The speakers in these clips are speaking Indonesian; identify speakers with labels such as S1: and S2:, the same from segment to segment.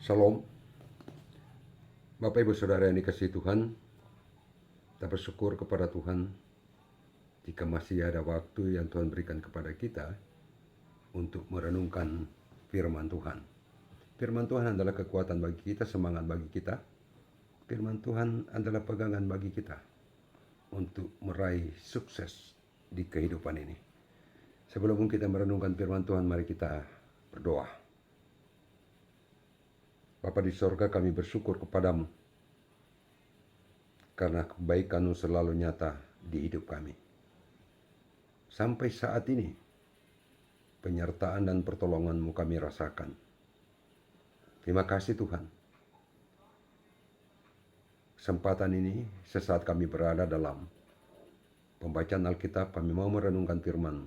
S1: Shalom, Bapak Ibu Saudara yang dikasihi Tuhan. Kita bersyukur kepada Tuhan jika masih ada waktu yang Tuhan berikan kepada kita untuk merenungkan firman Tuhan. Firman Tuhan adalah kekuatan bagi kita, semangat bagi kita. Firman Tuhan adalah pegangan bagi kita untuk meraih sukses di kehidupan ini. Sebelum kita merenungkan firman Tuhan, mari kita berdoa. Bapa di sorga, kami bersyukur kepadamu karena kebaikan-Mu selalu nyata di hidup kami. Sampai saat ini, penyertaan dan pertolongan-Mu kami rasakan. Terima kasih Tuhan. Kesempatan ini sesaat kami berada dalam pembacaan Alkitab, kami mau merenungkan firman.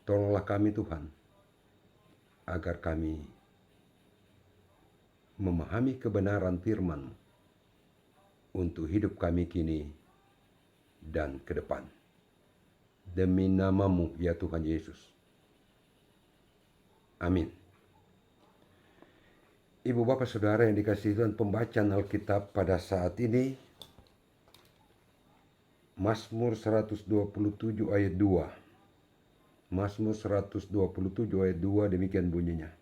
S1: Tolonglah kami Tuhan, agar kami memahami kebenaran firman untuk hidup kami kini dan ke depan. Demi nama-Mu ya Tuhan Yesus. Amin. Ibu bapak saudara yang dikasihi Tuhan, pembacaan Alkitab pada saat ini Mazmur 127 ayat 2. Mazmur 127 ayat 2 demikian bunyinya.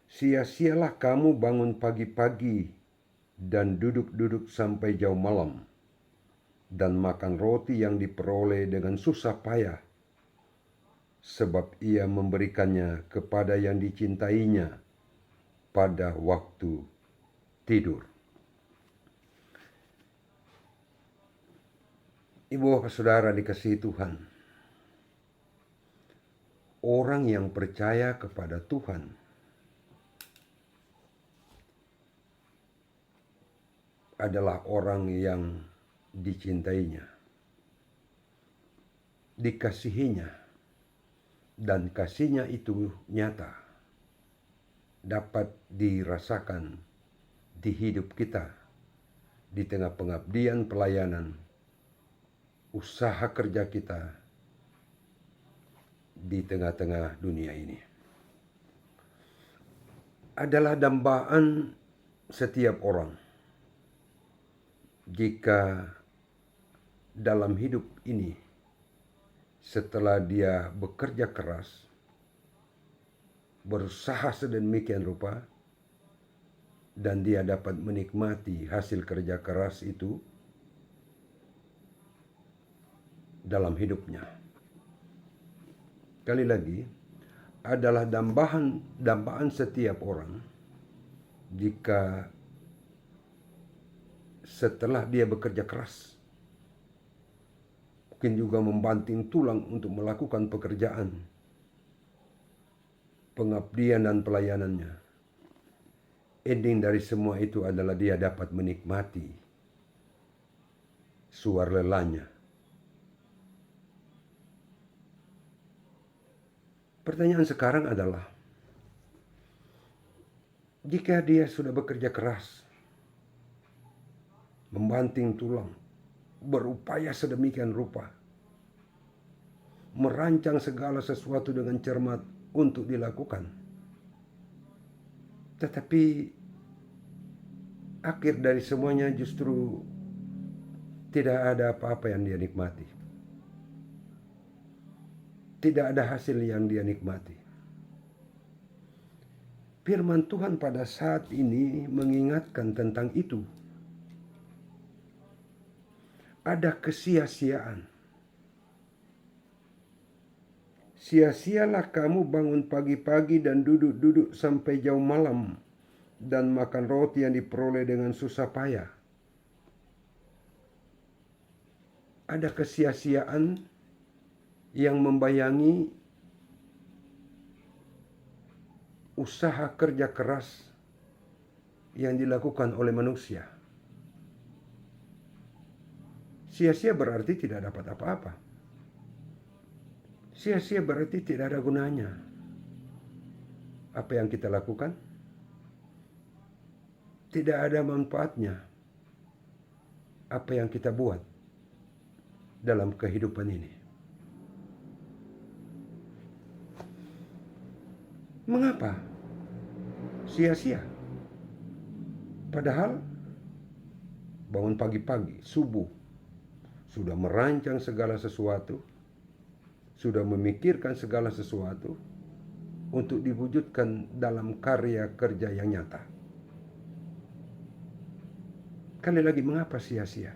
S1: Sia-sialah kamu bangun pagi-pagi dan duduk-duduk sampai jauh malam, dan makan roti yang diperoleh dengan susah payah, sebab ia memberikannya kepada yang dicintainya pada waktu tidur. Ibu bapak saudara dikasihi Tuhan, orang yang percaya kepada Tuhan adalah orang yang dicintainya, dikasihinya, dan kasihnya itu nyata, dapat dirasakan di hidup kita, di tengah pengabdian pelayanan, usaha kerja kita, di tengah-tengah dunia ini. Adalah dambaan setiap orang jika dalam hidup ini, setelah dia bekerja keras, berusaha sedemikian rupa, dan dia dapat menikmati hasil kerja keras itu dalam hidupnya. Sekali lagi, adalah dambaan setiap orang jika setelah dia bekerja keras, mungkin juga membanting tulang untuk melakukan pekerjaan, pengabdian dan pelayanannya. Ending dari semua itu adalah dia dapat menikmati suar lelahnya. Pertanyaan sekarang adalah, jika dia sudah bekerja keras, membanting tulang, berupaya sedemikian rupa, merancang segala sesuatu dengan cermat untuk dilakukan, tetapi akhir dari semuanya justru tidak ada apa-apa yang dia nikmati, tidak ada hasil yang dia nikmati. Firman Tuhan pada saat ini mengingatkan tentang itu. Ada kesia-siaan. Sia-sialah kamu bangun pagi-pagi dan duduk-duduk sampai jauh malam, dan makan roti yang diperoleh dengan susah payah. Ada kesia-siaan yang membayangi usaha kerja keras yang dilakukan oleh manusia. Sia-sia berarti tidak dapat apa-apa. Sia-sia berarti tidak ada gunanya. Apa yang kita lakukan tidak ada manfaatnya. Apa yang kita buat dalam kehidupan ini. Mengapa? sia-sia. Padahal bangun pagi-pagi, subuh, sudah merancang segala sesuatu, sudah memikirkan segala sesuatu untuk diwujudkan dalam karya kerja yang nyata. Kali lagi, mengapa sia-sia?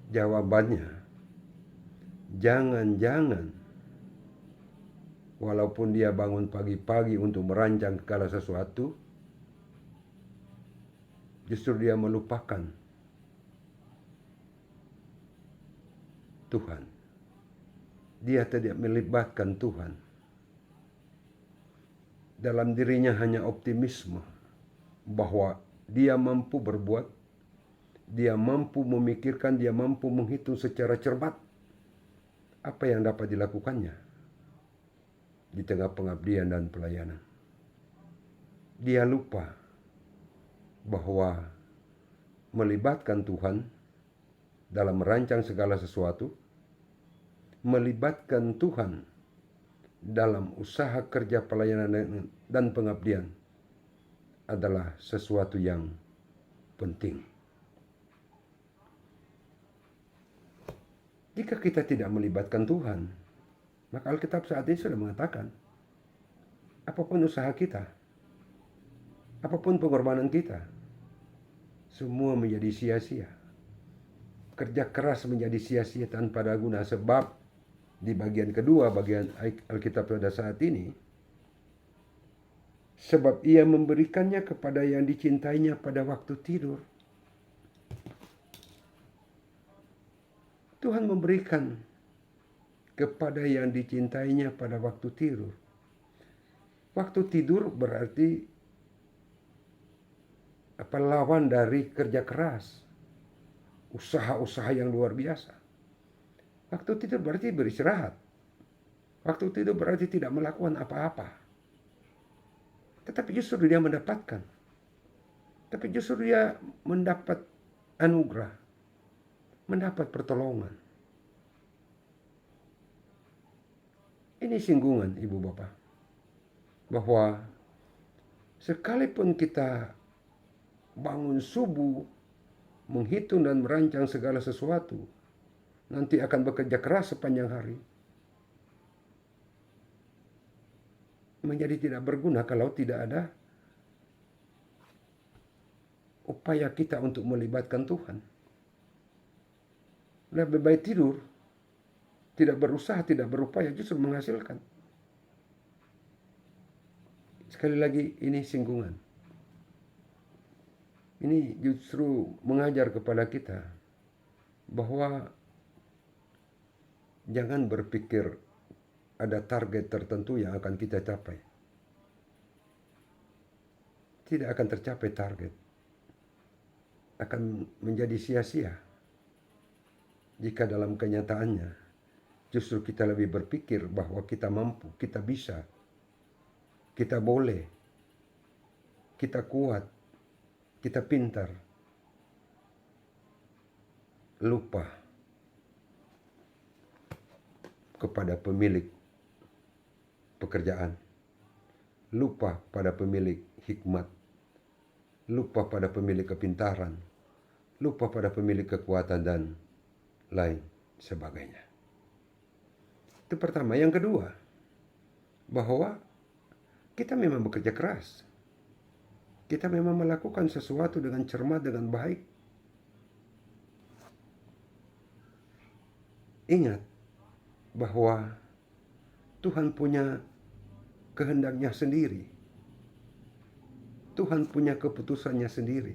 S1: Jawabannya, jangan-jangan walaupun dia bangun pagi-pagi untuk merancang segala sesuatu, justru dia melupakan Tuhan. Dia tidak melibatkan Tuhan. Dalam dirinya hanya optimisme bahwa dia mampu berbuat, dia mampu memikirkan, dia mampu menghitung secara cermat apa yang dapat dilakukannya di tengah pengabdian dan pelayanan. Dia lupa bahwa melibatkan Tuhan dalam merancang segala sesuatu, melibatkan Tuhan dalam usaha kerja pelayanan dan pengabdian adalah sesuatu yang penting. Jika kita tidak melibatkan Tuhan, maka Alkitab saat ini sudah mengatakan, apapun usaha kita, apapun pengorbanan kita, semua menjadi sia-sia. Kerja keras menjadi sia-sia tanpa ada guna, sebab di bagian kedua, bagian Alkitab pada saat ini, sebab ia memberikannya kepada yang dicintainya pada waktu tidur. Tuhan memberikan kepada yang dicintainya pada waktu tidur. Waktu tidur berarti lawan dari kerja keras, usaha-usaha yang luar biasa. Waktu tidur berarti beristirahat. Waktu tidur berarti tidak melakukan apa-apa. Tetapi justru dia mendapatkan. Tapi justru dia mendapat anugerah, mendapat pertolongan. Ini singgungan, Ibu Bapak, bahwa sekalipun kita bangun subuh, menghitung dan merancang segala sesuatu, nanti akan bekerja keras sepanjang hari, menjadi tidak berguna kalau tidak ada upaya kita untuk melibatkan Tuhan. Lebih baik tidur, tidak berusaha, tidak berupaya, justru menghasilkan. Sekali lagi, ini singgungan. Ini justru mengajar kepada kita bahwa jangan berpikir ada target tertentu yang akan kita capai. Tidak akan tercapai target. Akan menjadi sia-sia jika dalam kenyataannya justru kita lebih berpikir bahwa kita mampu, kita bisa, kita boleh, kita kuat, kita pintar. Lupa kepada pemilik pekerjaan, lupa pada pemilik hikmat, lupa pada pemilik kepintaran, lupa pada pemilik kekuatan dan lain sebagainya. Itu pertama. Yang kedua, bahwa kita memang bekerja keras. Kita memang melakukan sesuatu dengan cermat, dengan baik. Ingat bahwa Tuhan punya kehendaknya sendiri. Tuhan punya keputusannya sendiri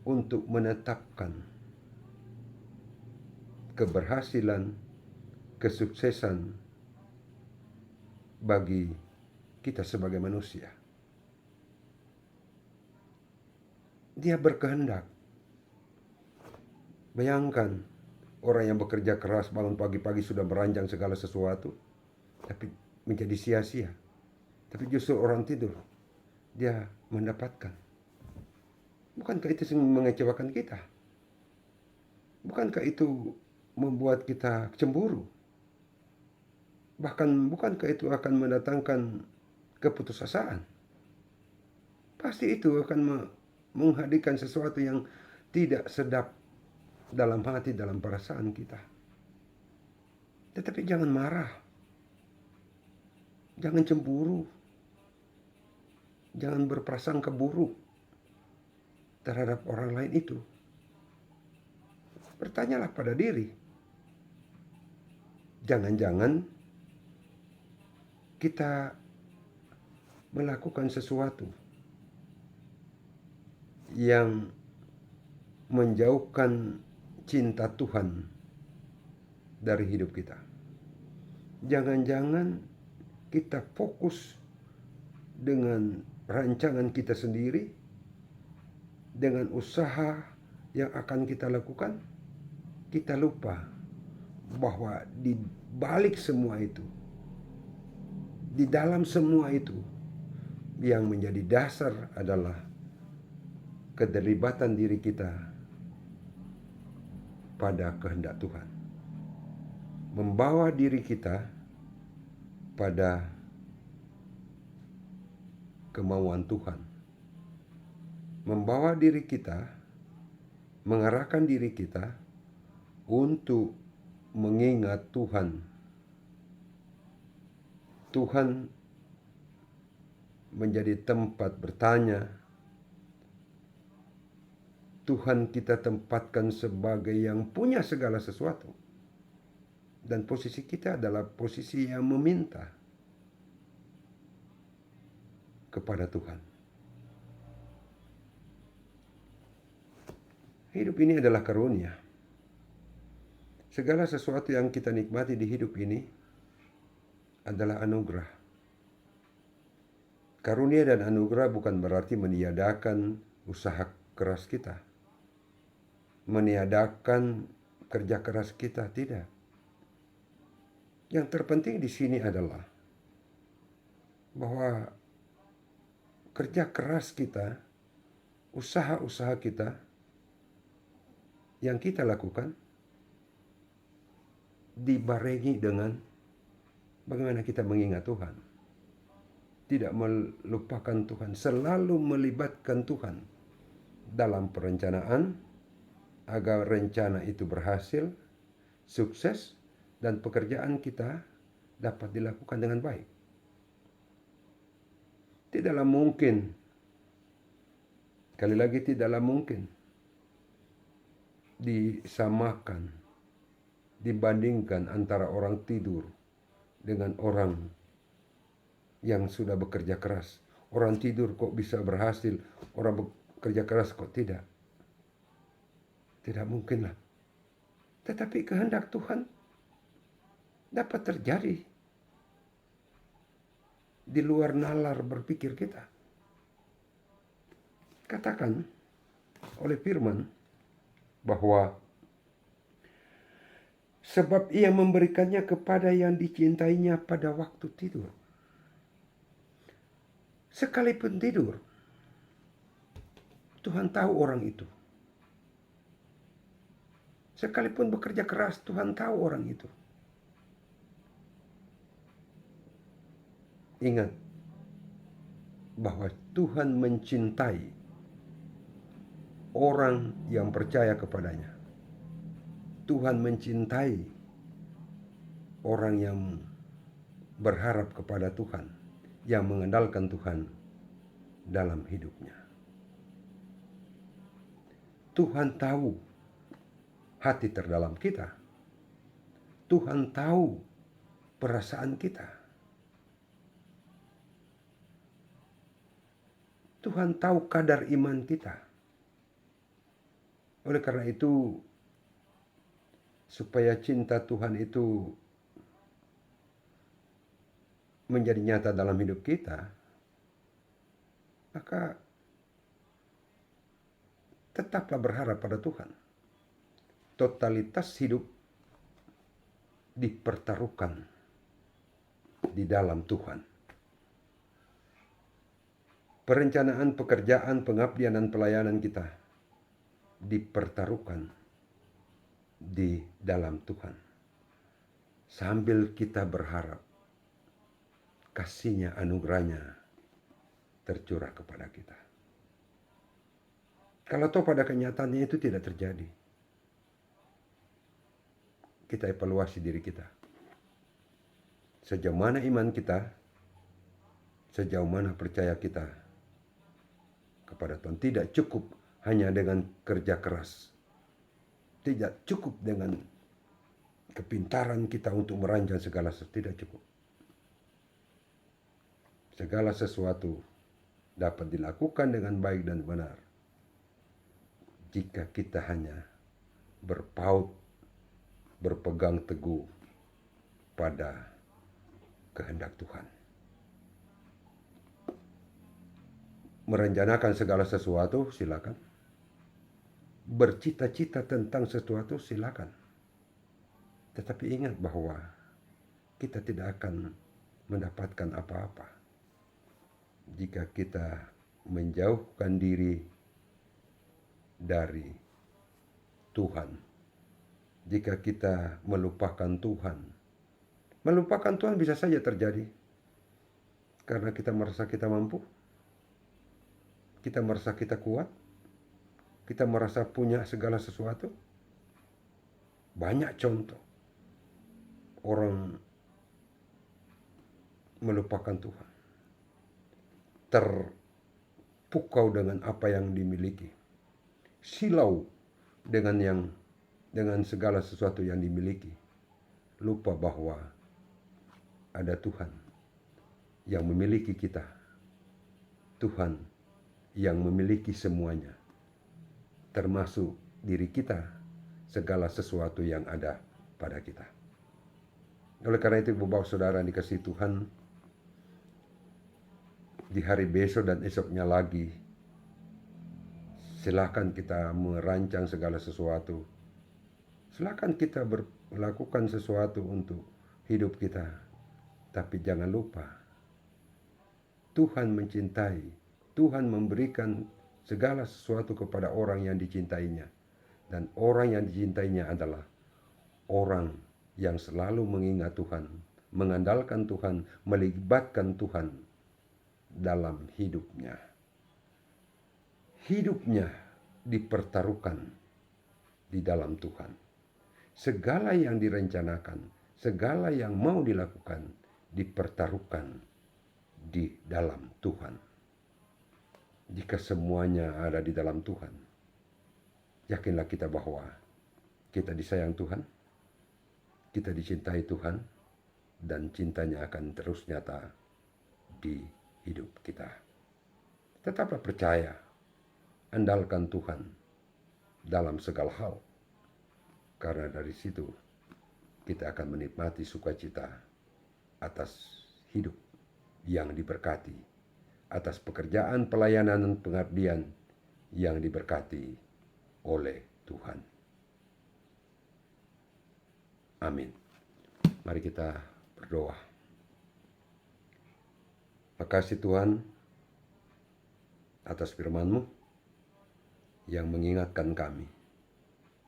S1: untuk menetapkan keberhasilan, kesuksesan bagi kita sebagai manusia. Dia berkehendak. Bayangkan orang yang bekerja keras bangun pagi-pagi sudah merancang segala sesuatu, tapi menjadi sia-sia. Tapi justru orang tidur, dia mendapatkan. Bukankah itu mengecewakan kita? Bukankah itu membuat kita cemburu? Bahkan bukankah itu akan mendatangkan keputusasaan? Pasti itu akan menghadirkan sesuatu yang tidak sedap dalam hati, dalam perasaan kita. Tetapi jangan marah, jangan cemburu, jangan berprasangka buruk terhadap orang lain itu. Bertanyalah pada diri, jangan-jangan kita melakukan sesuatu yang menjauhkan cinta Tuhan dari hidup kita. Jangan-jangan kita fokus dengan rancangan kita sendiri, dengan usaha yang akan kita lakukan, kita lupa bahwa di balik semua itu, di dalam semua itu, yang menjadi dasar adalah keterlibatan diri kita pada kehendak Tuhan. Membawa diri kita pada kemauan Tuhan. Membawa diri kita, mengarahkan diri kita untuk mengingat Tuhan. Tuhan menjadi tempat bertanya. Tuhan kita tempatkan sebagai yang punya segala sesuatu. Dan posisi kita adalah posisi yang meminta kepada Tuhan. Hidup ini adalah karunia. Segala sesuatu yang kita nikmati di hidup ini adalah anugerah. Karunia dan anugerah bukan berarti meniadakan usaha keras kita, meniadakan kerja keras kita, tidak. Yang terpenting di sini adalah bahwa kerja keras kita, usaha-usaha kita yang kita lakukan dibarengi dengan bagaimana kita mengingat Tuhan. Tidak melupakan Tuhan, selalu melibatkan Tuhan dalam perencanaan agar rencana itu berhasil, sukses, dan pekerjaan kita dapat dilakukan dengan baik. Tidaklah mungkin, sekali lagi tidaklah mungkin disamakan, dibandingkan antara orang tidur dengan orang yang sudah bekerja keras. Orang tidur kok bisa berhasil, orang bekerja keras kok tidak. Tidak mungkinlah. Tetapi kehendak Tuhan dapat terjadi di luar nalar berpikir kita. Katakan oleh firman bahwa sebab ia memberikannya kepada yang dicintainya pada waktu tidur. Sekalipun tidur, Tuhan tahu orang itu. Sekalipun bekerja keras, Tuhan tahu orang itu. Ingat bahwa Tuhan mencintai orang yang percaya kepadanya. Tuhan mencintai orang yang berharap kepada Tuhan, yang mengandalkan Tuhan dalam hidupnya. Tuhan tahu hati terdalam kita. Tuhan tahu perasaan kita. Tuhan tahu kadar iman kita. Oleh karena itu, supaya cinta Tuhan itu menjadi nyata dalam hidup kita, maka tetaplah berharap pada Tuhan. Totalitas hidup dipertaruhkan di dalam Tuhan. Perencanaan pekerjaan, pengabdian, dan pelayanan kita dipertaruhkan di dalam Tuhan. Sambil kita berharap kasih-Nya, anugerah-Nya tercurah kepada kita. Kalau toh pada kenyataannya itu tidak terjadi, kita evaluasi diri kita. Sejauh mana iman kita, sejauh mana percaya kita kepada Tuhan. Tidak cukup hanya dengan kerja keras. Tidak cukup dengan kepintaran kita untuk merancang segala sesuatu. Tidak cukup. Segala sesuatu dapat dilakukan dengan baik dan benar jika kita hanya berpegang teguh pada kehendak Tuhan. Merencanakan segala sesuatu, silakan. Bercita-cita tentang sesuatu, silakan. Tetapi ingat bahwa kita tidak akan mendapatkan apa-apa jika kita menjauhkan diri dari Tuhan. Jika kita melupakan Tuhan. Melupakan Tuhan bisa saja terjadi karena kita merasa kita mampu. Kita merasa kita kuat. Kita merasa punya segala sesuatu. Banyak contoh orang melupakan Tuhan. Terpukau dengan apa yang dimiliki. Silau dengan segala sesuatu yang dimiliki. Lupa bahwa ada Tuhan yang memiliki kita. Tuhan yang memiliki semuanya, termasuk diri kita, segala sesuatu yang ada pada kita. Oleh karena itu, Bapak Saudara dikasihi Tuhan, di hari besok dan esoknya lagi, silakan kita merancang segala sesuatu. Silakan kita melakukan sesuatu untuk hidup kita. Tapi jangan lupa, Tuhan mencintai, Tuhan memberikan segala sesuatu kepada orang yang dicintainya. Dan orang yang dicintainya adalah orang yang selalu mengingat Tuhan, mengandalkan Tuhan, melibatkan Tuhan dalam hidupnya. Hidupnya dipertaruhkan di dalam Tuhan. Segala yang direncanakan, segala yang mau dilakukan, dipertaruhkan di dalam Tuhan. Jika semuanya ada di dalam Tuhan, yakinlah kita bahwa kita disayang Tuhan, kita dicintai Tuhan, dan cintanya akan terus nyata di hidup kita. Tetaplah percaya, andalkan Tuhan dalam segala hal, karena dari situ kita akan menikmati sukacita atas hidup yang diberkati, atas pekerjaan, pelayanan, dan pengabdian yang diberkati oleh Tuhan. Amin. Mari kita berdoa. Makasih Tuhan atas firman-Mu yang mengingatkan kami,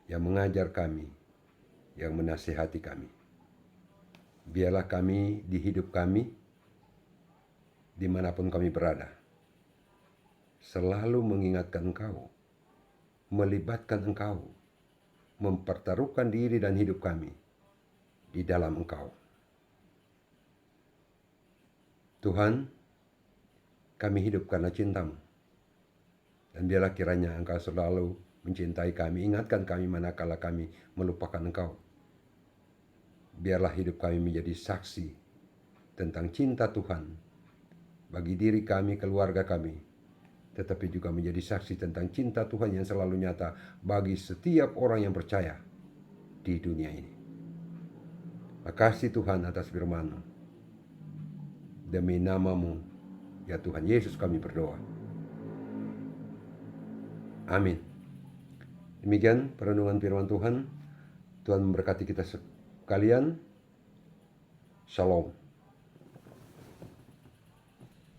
S1: yang mengajar kami, yang menasihati kami. Biarlah kami di hidup kami, dimanapun kami berada, selalu mengingatkan Engkau, melibatkan Engkau, mempertaruhkan diri dan hidup kami di dalam Engkau. Tuhan, kami hidup karena cinta-Mu. Dan biarlah kiranya Engkau selalu mencintai kami, ingatkan kami manakala kami melupakan Engkau. Biarlah hidup kami menjadi saksi tentang cinta Tuhan bagi diri kami, keluarga kami, tetapi juga menjadi saksi tentang cinta Tuhan yang selalu nyata bagi setiap orang yang percaya di dunia ini. Makasih Tuhan atas firman-Mu. Demi nama-Mu, ya Tuhan Yesus kami berdoa. Amin. Demikian perenungan firman Tuhan. Tuhan memberkati kita sekalian. Shalom.